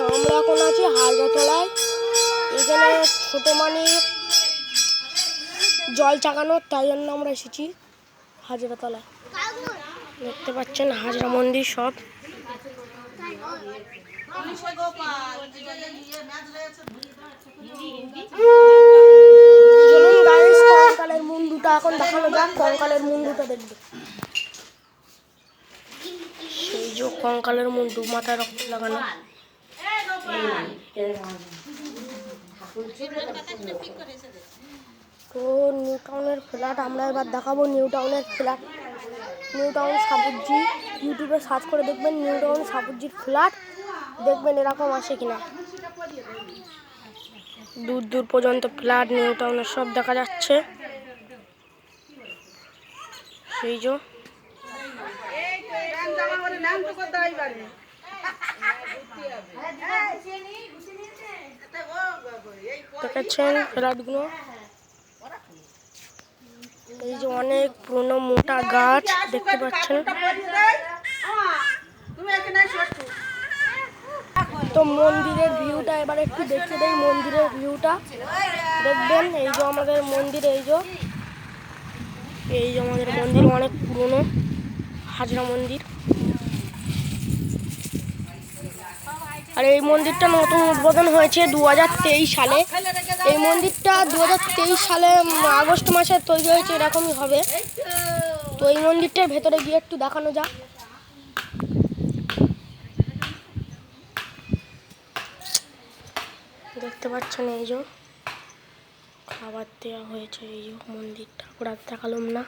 আমরা এখন আছি হাজরাতলায়। এখানে ছোটো মানে জল চাকানোর, তাই জন্য আমরা এসেছি হাজরাতলায়। দেখতে পাচ্ছেন হাজরা মন্দির সব। চলুন গাইস, কঙ্কালের মুন্ডুটা এখন দেখানো যাক। কঙ্কালের মুন্ডুটা দেখবে। সেই যে কঙ্কালের মুন্ডু, মাথায় রক্ত লাগানো। তো নিউ টাউনের ফ্ল্যাট আমরা এবার দেখাবো। নিউ টাউনের ফ্ল্যাট, নিউ টাউন সাপুরজি। ইউটিউবে সার্চ করে দেখবেন নিউ টাউন সাপুরজির ফ্ল্যাট, দেখবেন এরকম আসে কিনা। দূর দূর পর্যন্ত ফ্ল্যাট নিউ টাউনের সব দেখা যাচ্ছে। সেই যে দেখাচ্ছেন ফ্ল্যাটগুলো। এই যে অনেক পুরনো মোটা গাছ দেখতে পাচ্ছেন। তো মন্দিরের ভিউটা এবার একটু দেখে দেই। মন্দিরের ভিউটা দেখবেন। এই যে আমাদের মন্দির, এই যে আমাদের মন্দির অনেক পুরনো হাজরা মন্দির। আর এই মন্দিরটা নতুন উদ্বোধন হয়েছে 2023 সালে। এই মন্দিরটা 2023 সালে আগস্ট মাসে তৈরি হয়েছে, এরকমই হবে। তো এই মন্দিরটার ভেতরে গিয়ে একটু দেখানো যাক। দেখতে পাচ্ছেন এই যে খাবার দেওয়া হয়েছে। এই যে মন্দির, ঠাকুর আর দেখালাম না।